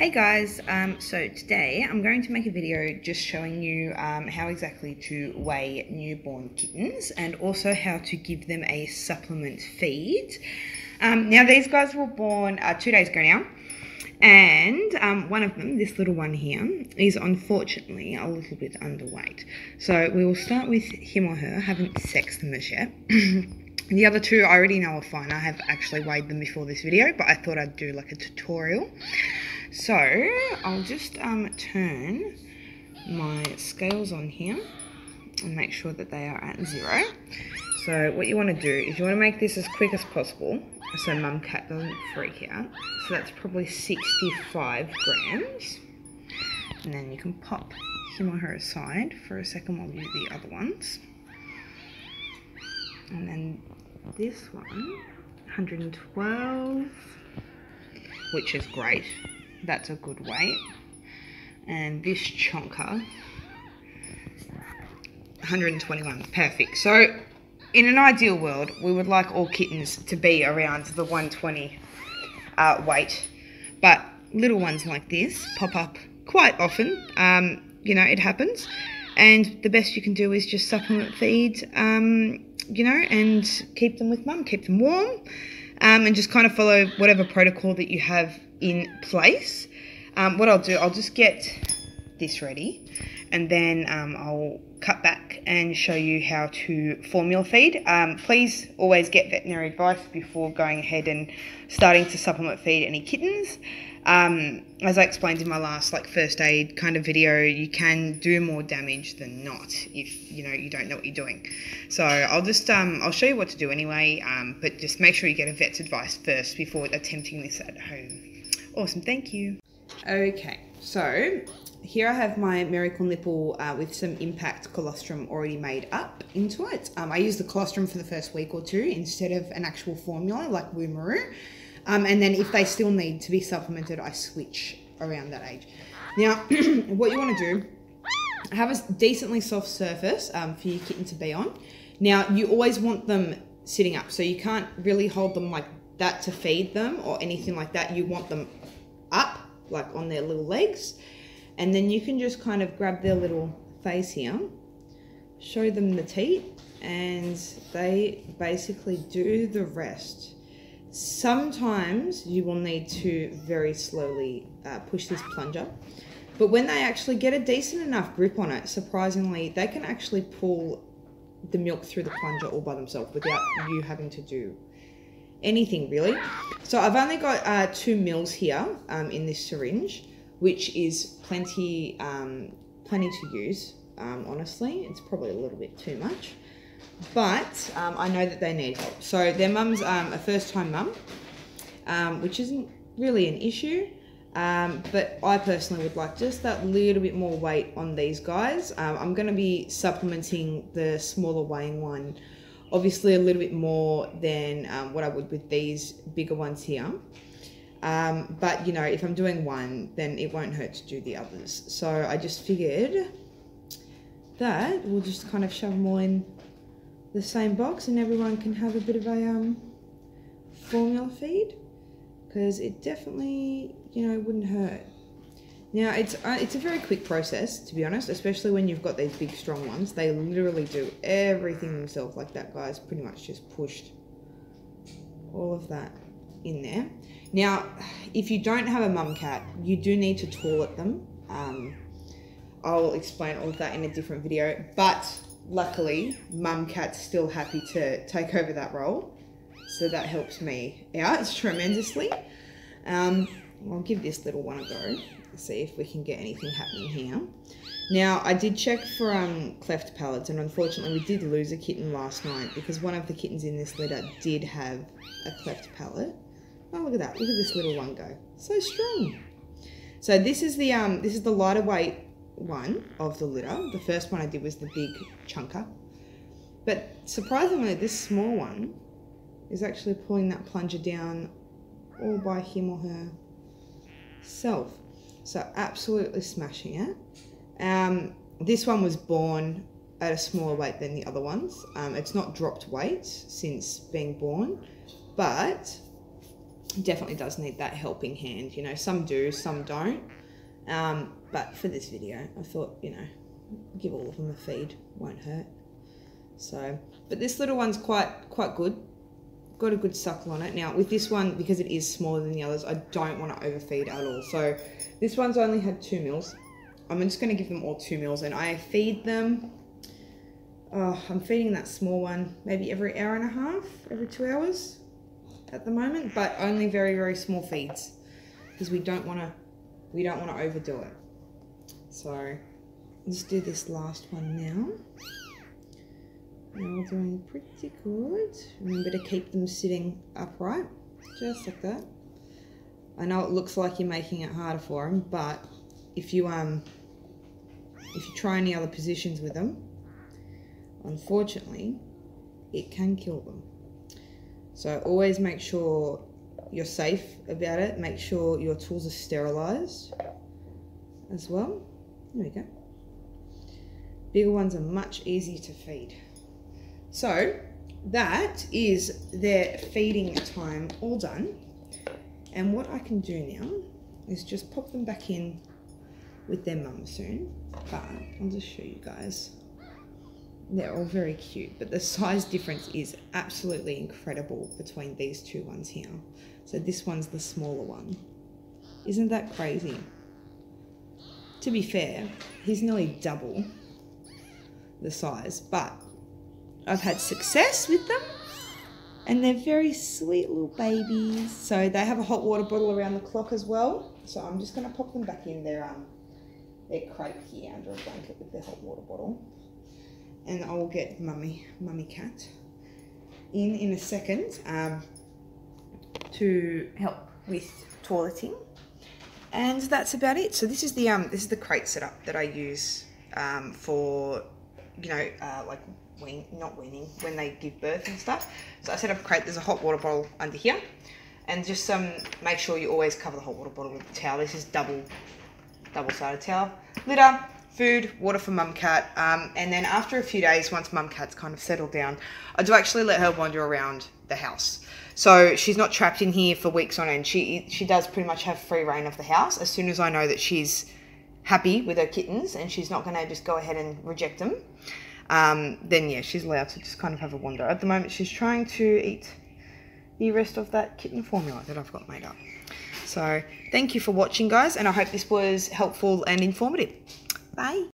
Hey guys, so today I'm going to make a video just showing you how exactly to weigh newborn kittens and also how to give them a supplement feed. Now these guys were born 2 days ago now, and one of them, this little one here, is unfortunately a little bit underweight. So we will start with him or her. I haven't sexed them as yet. The other two I already know are fine. I have actually weighed them before this video, but I thought I'd do like a tutorial. So I'll just turn my scales on here and make sure that they are at 0. So what you want to do is you want to make this as quick as possible so mum cat doesn't freak out. So that's probably 65 grams. And then you can pop him or her aside for a second while we do the other ones. And then this one, 112, which is great. That's a good weight. And this chonker, 121, perfect. So in an ideal world, we would like all kittens to be around the 120 weight, but little ones like this pop up quite often. You know, it happens, and the best you can do is just supplement feed, you know, and keep them with mum, keep them warm, and just kind of follow whatever protocol that you have in place. What I'll do, I'll just get this ready, and then I'll cut back and show you how to formula feed. Please always get veterinary advice before going ahead and starting to supplement feed any kittens. As I explained in my last first aid kind of video, you can do more damage than not if you don't know what you're doing. So I'll just I'll show you what to do anyway, but just make sure you get a vet's advice first before attempting this at home. Awesome, thank you. Okay, so here I have my miracle nipple with some impact colostrum already made up into it. I use the colostrum for the first week or two instead of an actual formula like Woomaroo. And then if they still need to be supplemented, I switch around that age. Now, what you want to do, have a decently soft surface for your kitten to be on. Now, you always want them sitting up, so you can't really hold them like that to feed them or anything like that. You want them up, like on their little legs. And then you can just kind of grab their little face here, show them the teat, and they basically do the rest. Sometimes you will need to very slowly push this plunger, but when they actually get a decent enough grip on it, surprisingly, they can actually pull the milk through the plunger all by themselves without you having to do anything really. So I've only got 2 mils here in this syringe, which is plenty to use. Honestly, it's probably a little bit too much. But I know that they need help. So their mum's a first-time mum, which isn't really an issue. But I personally would like just that little bit more weight on these guys. I'm going to be supplementing the smaller weighing one, obviously a little bit more than what I would with these bigger ones here. But, you know, if I'm doing one, then it won't hurt to do the others. So I just figured that we'll just kind of shove them all in the same box and everyone can have a bit of a formula feed, because it definitely, you know, wouldn't hurt. Now it's a very quick process, to be honest, especially when you've got these big strong ones. They literally do everything themselves. Like that guy's pretty much just pushed all of that in there. Now if you don't have a mum cat, you do need to toilet them. I'll explain all of that in a different video, but luckily, mum cat's still happy to take over that role, so that helps me out tremendously. I'll give this little one a go, see if we can get anything happening here. Now, I did check for cleft palates, and unfortunately, we did lose a kitten last night because one of the kittens in this litter did have a cleft palate. Oh, look at that! Look at this little one go, so strong. So this is the lighter weight one of the litter. The first one I did was the big chunker, but surprisingly this small one is actually pulling that plunger down all by him or herself. So absolutely smashing it. This one was born at a smaller weight than the other ones. It's not dropped weight since being born, but definitely does need that helping hand. You know, some do, some don't. But for this video, I thought, you know, give all of them a feed, won't hurt. So, but this little one's quite good. Got a good suckle on it. Now with this one, because it is smaller than the others, I don't want to overfeed at all. So this one's only had 2 meals. I'm just going to give them all 2 meals, and I feed them, I'm feeding that small one maybe every hour and a half, every 2 hours at the moment, but only very, very small feeds, because we don't want to overdo it. So let's do this last one now. They're all doing pretty good. Remember to keep them sitting upright, just like that. I know it looks like you're making it harder for them, but if you try any other positions with them, unfortunately, it can kill them. So always make sure you're safe about it. Make sure your tools are sterilized as well. There we go. Bigger ones are much easier to feed. So that is their feeding time all done. And what I can do now is just pop them back in with their mum soon. But I'll just show you guys. They're all very cute, but the size difference is absolutely incredible between these 2 ones here. So this one's the smaller one. Isn't that crazy? To be fair, he's nearly double the size, but I've had success with them, and they're very sweet little babies. So they have a hot water bottle around the clock as well. So I'm just going to pop them back in their crate here under a blanket with their hot water bottle. And I will get mummy cat in a second to help with toileting, and that's about it. So this is the crate setup that I use for, you know, like not weaning, when they give birth and stuff. So I set up a crate. There's a hot water bottle under here, and just make sure you always cover the hot water bottle with a towel. This is double-sided towel. Litter, food, water for mum cat, and then after a few days, once mum cat's kind of settled down, I do actually let her wander around the house. So she's not trapped in here for weeks on end. She does pretty much have free reign of the house. As soon as I know that she's happy with her kittens and she's not going to just go ahead and reject them, then yeah, she's allowed to just kind of have a wander. At the moment, she's trying to eat the rest of that kitten formula that I've got made up. So thank you for watching, guys, and I hope this was helpful and informative. Bye.